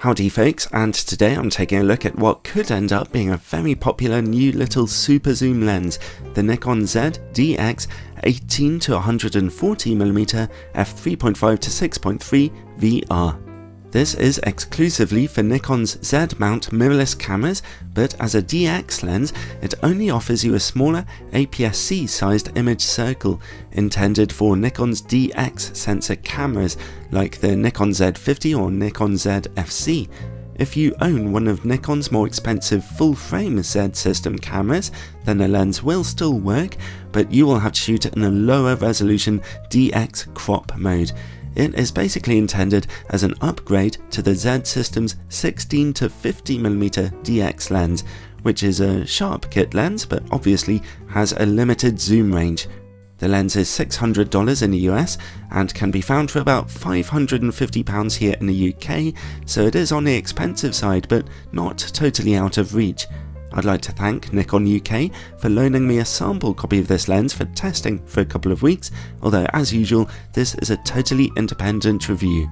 Howdy folks, and today I'm taking a look at what could end up being a very popular new little super zoom lens, the Nikon Z DX 18 to 140mm f3.5 to 6.3 VR. This is exclusively for Nikon's Z mount mirrorless cameras, but as a DX lens, it only offers you a smaller APS-C sized image circle, intended for Nikon's DX sensor cameras like the Nikon Z50 or Nikon Z If you own one of Nikon's more expensive full-frame Z system cameras, then the lens will still work, but you will have to shoot in a lower resolution DX crop mode. It is basically intended as an upgrade to the Z system's 16 to 50mm DX lens, which is a sharp kit lens but obviously has a limited zoom range. The lens is $600 in the US and can be found for about £550 here in the UK, so it is on the expensive side but not totally out of reach. I'd like to thank Nikon UK for loaning me a sample copy of this lens for testing for a couple of weeks, although as usual this is a totally independent review.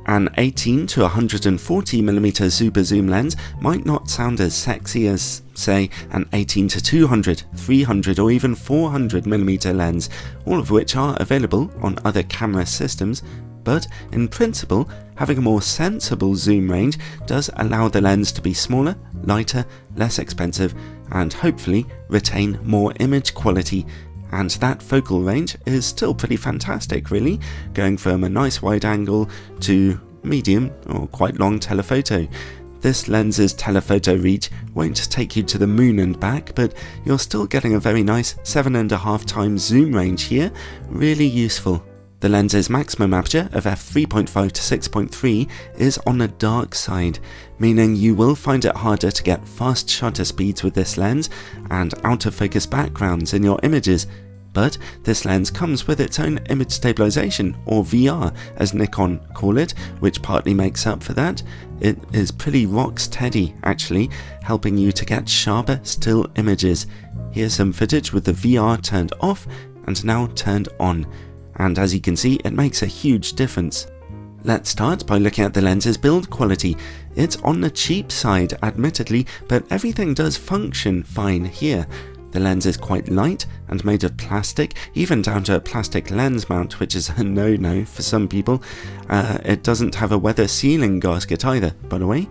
An 18 to 140mm super zoom lens might not sound as sexy as, say, an 18 to 200, 300 or even 400mm lens, all of which are available on other camera systems, but in principle, having a more sensible zoom range does allow the lens to be smaller, lighter, less expensive, and hopefully retain more image quality. And that focal range is still pretty fantastic really, going from a nice wide angle to medium or quite long telephoto. This lens's telephoto reach won't take you to the moon and back, but you're still getting a very nice 7.5 times zoom range here, really useful. The lens's maximum aperture of f3.5 to 6.3 is on the dark side, meaning you will find it harder to get fast shutter speeds with this lens and out of focus backgrounds in your images. But this lens comes with its own image stabilization, or VR as Nikon call it, which partly makes up for that. It is pretty rock steady actually, helping you to get sharper still images. Here's some footage with the VR turned off and now turned on. And as you can see, it makes a huge difference. Let's start by looking at the lens's build quality. It's on the cheap side, admittedly, but everything does function fine here. The lens is quite light and made of plastic, even down to a plastic lens mount, which is a no-no for some people. It doesn't have a weather sealing gasket either, by the way.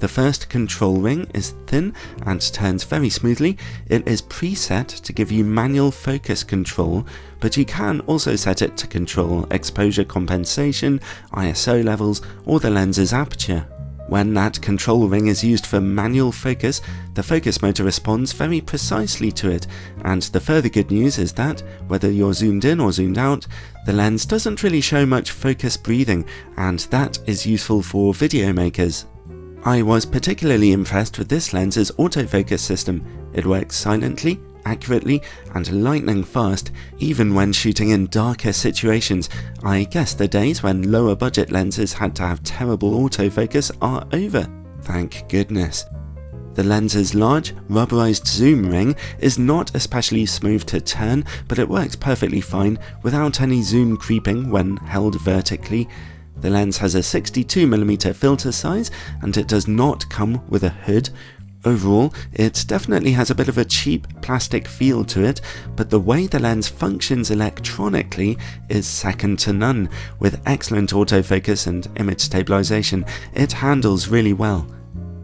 The first control ring is thin and turns very smoothly. It is preset to give you manual focus control, but you can also set it to control exposure compensation, ISO levels, or the lens's aperture. When that control ring is used for manual focus, the focus motor responds very precisely to it, and the further good news is that, whether you're zoomed in or zoomed out, the lens doesn't really show much focus breathing, and that is useful for video makers. I was particularly impressed with this lens's autofocus system. It works silently, accurately, and lightning fast, even when shooting in darker situations. I guess the days when lower budget lenses had to have terrible autofocus are over, thank goodness. The lens's large, rubberized zoom ring is not especially smooth to turn, but it works perfectly fine without any zoom creeping when held vertically. The lens has a 62mm filter size, and it does not come with a hood. Overall, it definitely has a bit of a cheap plastic feel to it, but the way the lens functions electronically is second to none. With excellent autofocus and image stabilization, it handles really well.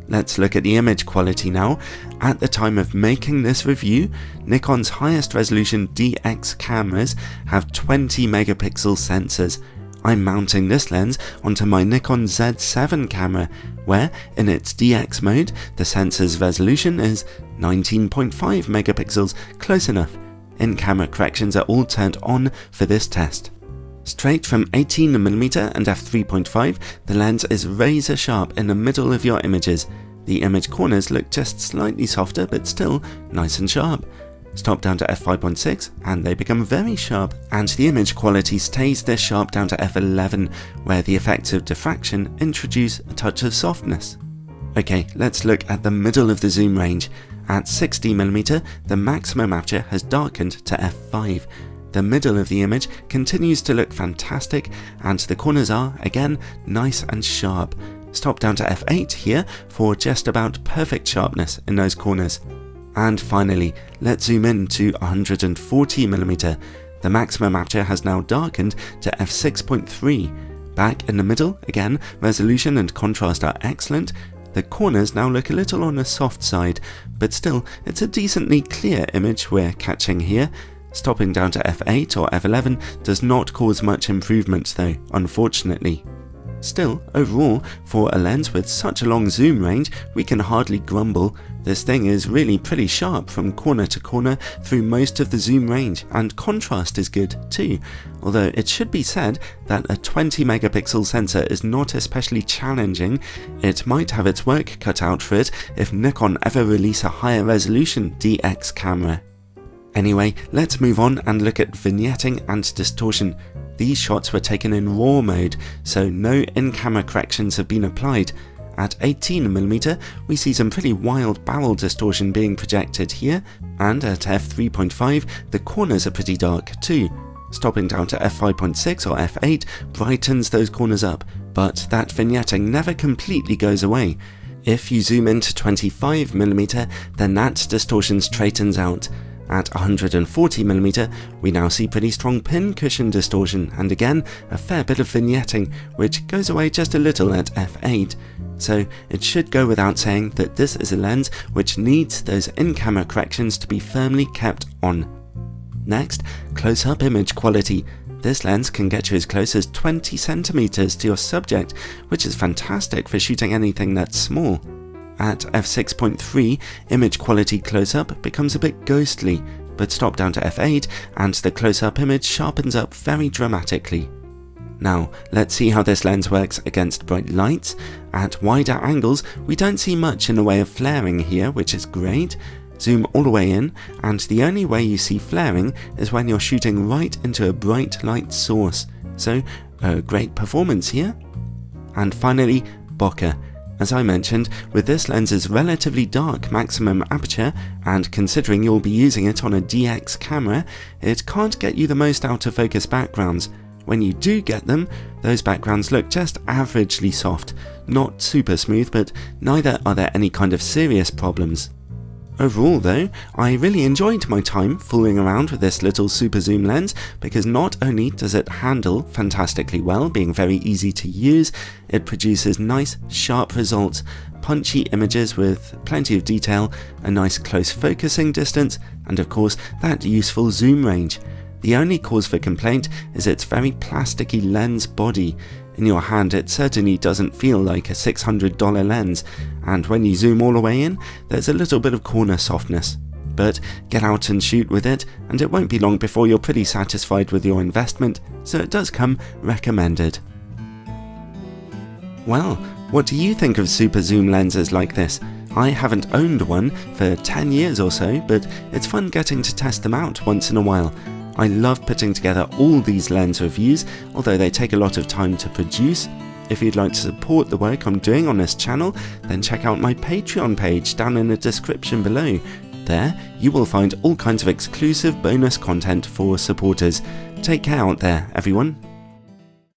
Let's look at the image quality now. At the time of making this review, Nikon's highest resolution DX cameras have 20 megapixel sensors. I'm mounting this lens onto my Nikon Z7 camera, where, in its DX mode, the sensor's resolution is 19.5 megapixels, close enough. In-camera corrections are all turned on for this test. Straight from 18mm and f3.5, the lens is razor sharp in the middle of your images. The image corners look just slightly softer, but still nice and sharp. Stop down to f5.6 and they become very sharp, and the image quality stays this sharp down to f11, where the effects of diffraction introduce a touch of softness. Okay, let's look at the middle of the zoom range. At 60mm, the maximum aperture has darkened to f5. The middle of the image continues to look fantastic, and the corners are, again, nice and sharp. Stop down to f8 here for just about perfect sharpness in those corners. And finally, let's zoom in to 140mm. The maximum aperture has now darkened to f6.3. Back in the middle, again, resolution and contrast are excellent. The corners now look a little on the soft side, but still, it's a decently clear image we're catching here. Stopping down to f8 or f11 does not cause much improvement though, unfortunately. Still, overall, for a lens with such a long zoom range, we can hardly grumble. This thing is really pretty sharp from corner to corner through most of the zoom range, and contrast is good too. Although it should be said that a 20 megapixel sensor is not especially challenging. It might have its work cut out for it if Nikon ever release a higher resolution DX camera. Anyway, let's move on and look at vignetting and distortion. These shots were taken in RAW mode, so no in-camera corrections have been applied. At 18mm, we see some pretty wild barrel distortion being projected here, and at f3.5, the corners are pretty dark too. Stopping down to f5.6 or f8 brightens those corners up, but that vignetting never completely goes away. If you zoom into 25mm, then that distortion straightens out. At 140mm, we now see pretty strong pincushion distortion and again a fair bit of vignetting, which goes away just a little at f8. So it should go without saying that this is a lens which needs those in-camera corrections to be firmly kept on. Next, close-up image quality. This lens can get you as close as 20 centimeters to your subject, which is fantastic for shooting anything that's small. At f6.3, image quality close-up becomes a bit ghostly, but stop down to f8 and the close-up image sharpens up very dramatically. Now, let's see how this lens works against bright lights. At wider angles, we don't see much in the way of flaring here, which is great. Zoom all the way in, and the only way you see flaring is when you're shooting right into a bright light source. So, a great performance here. And finally, bokeh. As I mentioned, with this lens's relatively dark maximum aperture, and considering you'll be using it on a DX camera, it can't get you the most out of focus backgrounds. When you do get them, those backgrounds look just averagely soft, not super smooth, but neither are there any kind of serious problems. Overall though, I really enjoyed my time fooling around with this little super zoom lens because not only does it handle fantastically well, being very easy to use, it produces nice sharp results, punchy images with plenty of detail, a nice close focusing distance, and of course that useful zoom range. The only cause for complaint is its very plasticky lens body. In your hand it certainly doesn't feel like a $600 lens, and when you zoom all the way in, there's a little bit of corner softness. But get out and shoot with it, and it won't be long before you're pretty satisfied with your investment, so it does come recommended. Well, what do you think of super zoom lenses like this? I haven't owned one for 10 years or so, but it's fun getting to test them out once in a while. I love putting together all these lens reviews, although they take a lot of time to produce. If you'd like to support the work I'm doing on this channel, then check out my Patreon page down in the description below. There, you will find all kinds of exclusive bonus content for supporters. Take care out there, everyone.